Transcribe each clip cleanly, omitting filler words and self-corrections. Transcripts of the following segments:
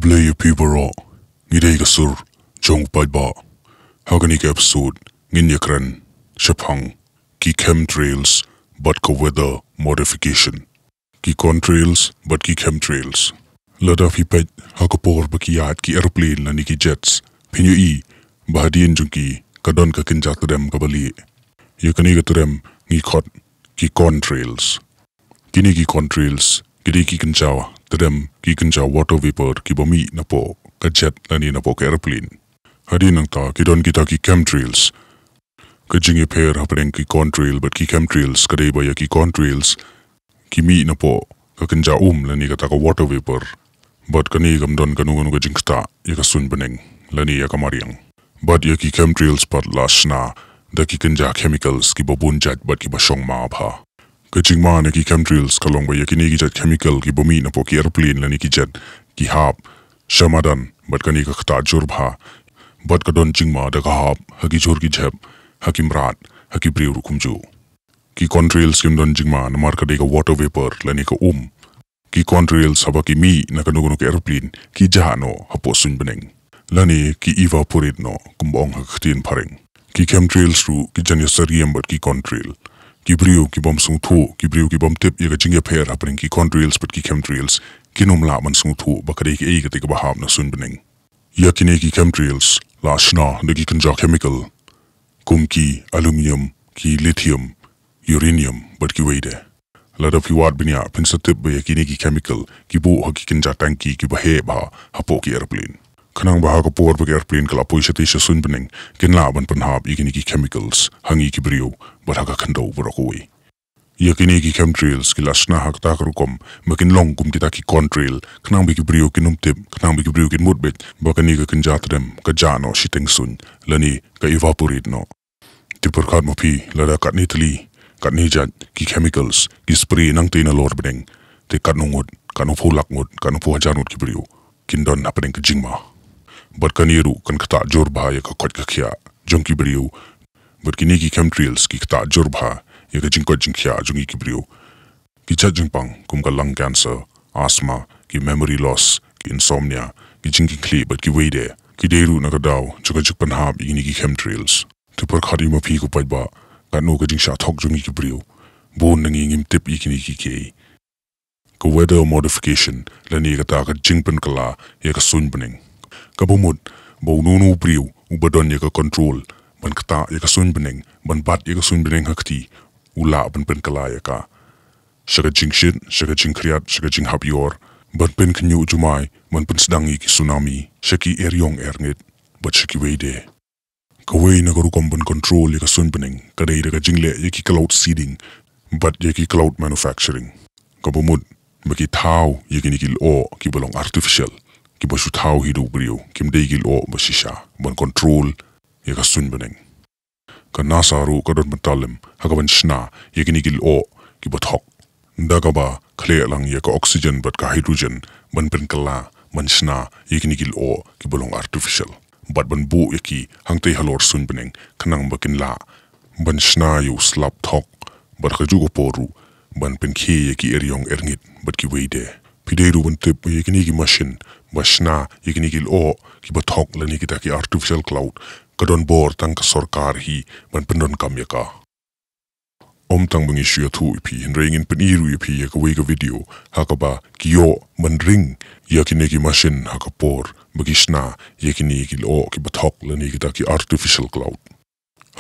Kablaya Pibaro, Gidega Sur, Jong Paiba, Haganik episode, Ginyakran, Shapang, Ki Chemtrails, but ka weather modification. Ki contrails, but ki chemtrails. Lada Pipet, Hakapor Bakiyat ki airplane la niki jets, Pinyu Bahadian Junki, Kadon ka kinjatadem kabali. Yakaniga to them, ki contrails. Kini ki contrails, Gidi ki kinjawa, to them ki kinjaw water vapor ki bami na po, ka jet lani na po ka airplane. Hadi nang ta, kidon kita ki chemtrails. Kajingi pair hapeng ki contrail but ki chemtrails kadei ba ya ki contrails ki mi na po ka kinjaw lani ka taka water vapor. But kani gamdon kanungan ka jingsta Iaka Suin Bneng lani Iaka Mariang. But ya ki chemtrails pat las na da ki kinjaw chemicals ki babunjat but ki basyong maabha. Kajing ma na ki chemtrails kalong ba ya ki jet chemical ki bumi na po ki airplane lani ki jet ki hap shamadan but kani ka kata jurbha. But kadon jingma da ka hap haki jur ki jeb hakim rat haki briu rukumju. Ki contrails kim don jingma na marka de ka water vapor lani ka Ki contrails haba ki mi na kanuguno ka airplane ki jahano hapo Suin Bneng. Lani ki evaporate no kumbong hakatin pareng. Ki chemtrails ru ki janya sariem but ki contrail. Ki briu ki bom sung thu, ki briu ki bom tip ya ka jingya pair hapeng ki contrails but ki chemtrails kinom la man sung thu bakade ki ei ka tika bahab na Suin Bneng. Ya kine ki chemtrails la shna na ki kanja chemical kum ki aluminium ki lithium uranium but ki weide. Lada piwad binya pinsatip ba yakini ki chemical ki bu haki kinja tanki ki bahe ba hapo ki airplane. Kanang baha ka por ba ki airplane kala po isya Suin Bneng kinlaban panhab ikini ki chemicals hangi ki brio but haka kandaw barakuwi. Yakini ki chemtrails ki lasna hakta karukom makin long kum kita ki contrail kanang bi ki brio kinumtip kanang bi ki brio kin mutbet bakani ka kinjatadem ka jano shiteng sun lani ka evaporate no. Tipurkat mo pi lada kat nitali kat nijat ki chemicals ki spray nang tina lor Bneng te kat nungud kat nung pulak ngud kat nung puhajanut ki brio kindon happening ka jingma. But kaniru kan kata jurba ya ka kot ka kya jong ki brio but kini ki chemtrails ki kata jurba ya ka jingkot jingkya jongi ki brio ki chat jingpang kum ka lung cancer asthma ki memory loss ki insomnia ki jingki kli but ki weide ki deru na ka daw joka jikpan hab ikini ki chemtrails tipur khadi ma phi ko paiba kanu ka jingsha thok jongi ki brio bon nangingim tip ikini ki ke ka weather modification lani ka ta ka jingpan kala Iaka Suin Bneng ka bumud bo nunu brio ubadon ya ka control ban kata Iaka Suin Bneng ban bat Iaka Suin Bneng hakti ula ban Pynkylla Iaka shaka jingshin shaka jingkriat shaka jinghabior ban pen kanyu jumai ban pen sedangi ki tsunami shaki eryong ernit but shaki weide kawai na karukom ban control Iaka Suin Bneng kadei daga jingle yaki cloud seeding but yaki cloud manufacturing kabumud baki tau yaki nikil o ki balong artificial ki basu tau hidu brio kim deigil o basisha ban control Iaka Suin Bneng ka nasaru kadon mentalem hakaban shna yaki nikil o ki bathok daga ba clear lang yaka oxygen but ka hydrogen ban Pynkylla ban shna yaki nikil o ki balong artificial but ban bu yaki hangtei halor Suin Bneng kanang bakin la ban shna yu slap thok but ka jugo poru ban penkhe yaki eryong erngit but ki weide pideru ban tip yaki niki machine bashna yaki nikil o ki bathok lani kita ki artificial cloud kadon bor tang ka sarkar hi ban pendon kam yaka tang bangi shia thu ipi hinrengin peniru ipi yaka wega video hakaba kiyo ban ring yaki niki machine hakapor bagishna yaki nikil o ki bathok lani kita ki artificial cloud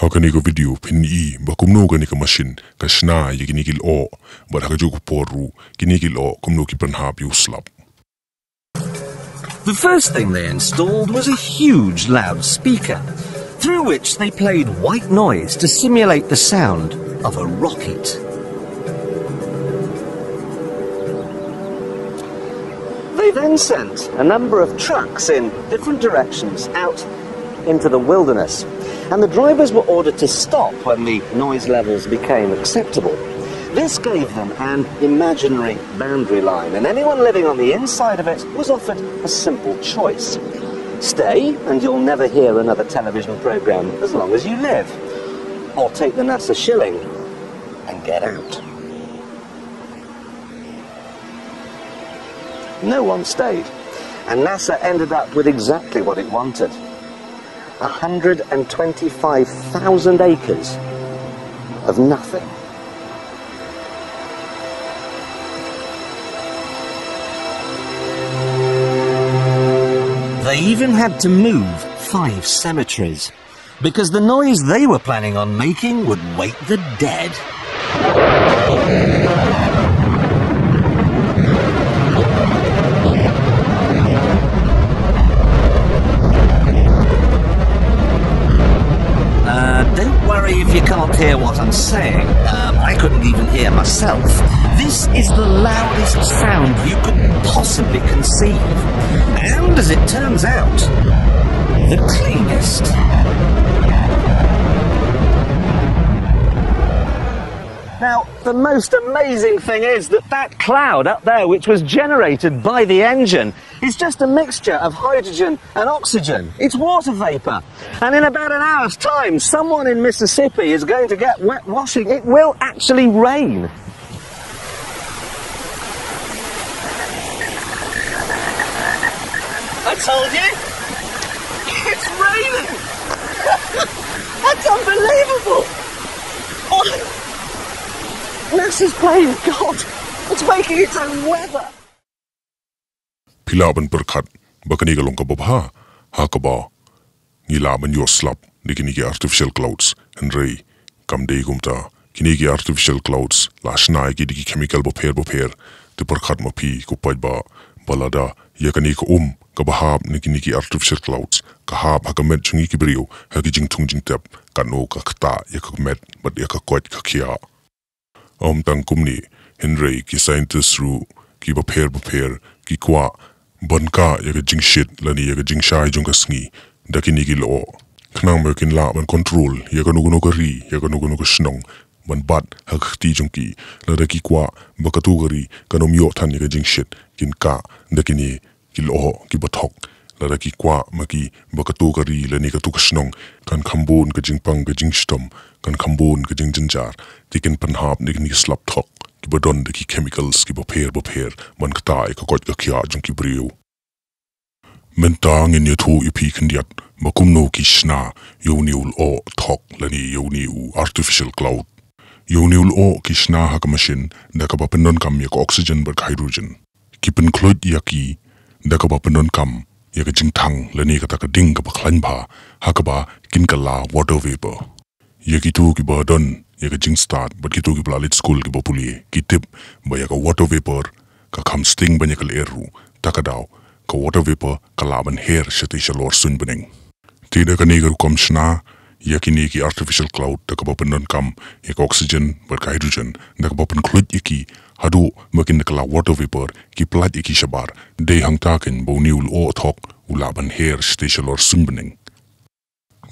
hakani ko video pini bakumno gani ka machine ka shna yaki nikil o but hakajugo poru kinikil o kumno ki panhab yuslap. The first thing they installed was a huge loudspeaker, through which they played white noise to simulate the sound of a rocket. They then sent a number of trucks in different directions out into the wilderness, and the drivers were ordered to stop when the noise levels became acceptable. This gave them an imaginary boundary line, and anyone living on the inside of it was offered a simple choice. Stay, and you'll never hear another television program as long as you live. Or take the NASA shilling and get out. No one stayed. And NASA ended up with exactly what it wanted. 125,000 acres of nothing. They even had to move 5 cemeteries, because the noise they were planning on making would wake the dead. Don't worry if you can't hear what I'm saying. I couldn't even hear myself. This is the loudest sound you could possibly conceive. And as it turns out, the cleanest. Now, the most amazing thing is that that cloud up there, which was generated by the engine, is just a mixture of hydrogen and oxygen. It's water vapour. And in about an hour's time, someone in Mississippi is going to get wet washing. It will actually rain. I told you! It's raining! That's unbelievable! Oh. NASA's playing God. It's making its own weather. Pilaban berkat bakani galong kababha hakaba nilaban your slap dikinigi artificial clouds and ray kamdei gumta kinigi artificial clouds lashna ki digi chemical boper te berkat mapi kupaiba balada yakani ko kabahab nikinigi artificial clouds kahab hakamet chungi kibrio hagijing tungjing tap kano kakta yakamet but yakakoit kakia tang kumni Henry ki scientist ru ki boper ki kwa banka yaga jing shit lani yaga jing shai jung kasngi dakini ki lo knang merkin la ban control yaga nuguno gari yaga nuguno snong ban bat hakti jung ki la daki kwa bakatu gari kanom yo than yaga jing shit kin ka dakini ki lo ki bathok la daki kwa maki bakatu gari lani ka tu snong kan khambon ka jing pang ka jing stom kan khambon ka jing jinjar tikin panhap nikni slap thok ki badon de ki chemicals ki boper man kta ka kot ka kya jung ki brio mentang in yetu ipi Kyndit makumno ki shna yoniul o thok lani yoniu artificial cloud yoniul o ki shna ha ka machine da ka bapenon kam yak oxygen ber hydrogen ki pen cloud yaki da ka bapenon kam yak jing thang lani ka ta ka ding ka khlan bha ha ka ba Pynkylla water vapor yaki tu ki badon yaga jing start but kitu ki plalit school ki bopuli ki tip ba yaga water vapor ka kham sting ba yakal eru takadaw ka water vapor ka laban hair shati shalor Suin Bneng tida ka nigar kom shna yakini ki artificial cloud ta ka bapen kam yak oxygen ber hydrogen da ka bapen khlut yaki hadu makin ka la water vapor ki plat yaki shabar de hangta ken boniul o thok ulaban hair shati shalor Suin Bneng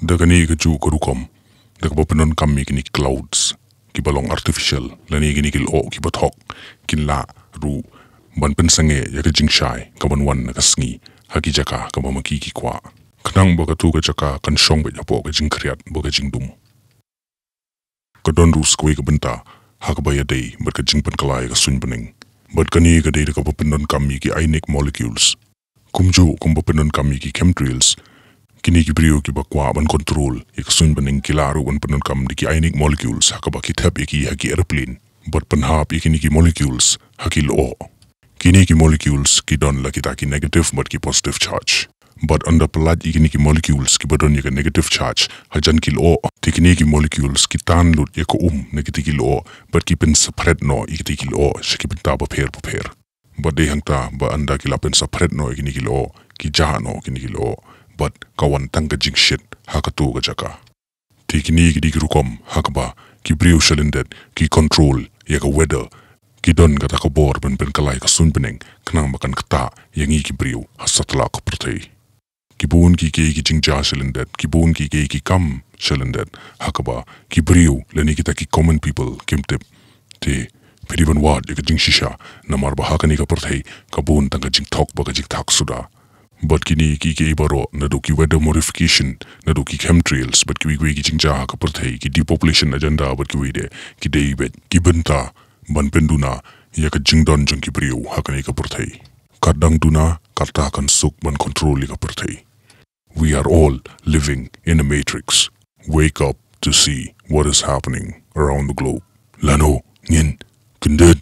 da ka ni ka ju korukom Dak bapenon kami kini clouds ki balong artificial lani kini kil o ki bathok kin la ru ban pen sange yaka jing shai kaban wan na kasngi haki jaka kabamaki ki kwa knang baka tu ka jaka kan shong ba yapo ka jing kriat boka jing dum kadon ru skoi ka benta hak ba ya dei ber ka jing Pynkylla Iaka Suin Bneng ber kani ka dei ka bapenon kami ki ionic molecules kumjo kum bapenon kami ki chemtrails kini ki brio ki bakwa ban control Iaka Suin Bneng kilaru ban penon kam di ki ionic molecules hakaba ki thap ki haki airplane but panhap kini ki molecules haki lo kini ki molecules ki don la kita ki negative but ki positive charge but under palat kini ki molecules ki badon yaka negative charge hajan ki lo kini ki molecules ki tan lut yaka negative ki lo but ki pen separate no ikiti ki lo shaki penta ba pher but de hangta ba anda ki la pen separate no kini ki lo ki jahano kini ki lo but kawan tangga jing shit hakatu ga jaka tikini ki digrukom hakba ki brio shalindet ki control yaka weather ki don ga takabor ben Pynkylla Iaka Suin Bneng knang makan kata yangi ki brio hasatla ka prtei ki bun ki jing ja shalindet ki bun ki kam shalindet hakba ki brio leni kita ki common people kimtip te pediban wad yaka jing shisha namar ba hakani ka prtei ka bun tangga jing thok ba ka jing thak suda but kini ki ibaro na do ki weather modification na do ki chemtrails but ki ki jingja ka perthai ki depopulation agenda but ki wide ki dei bet ki benta ban penduna ya ka jingdon jung ki brio hakani ka perthai kadang duna katakan suk menkontroli kapertai. We are all living in a matrix. Wake up to see what is happening around the globe. Lano Ngin Kyndit.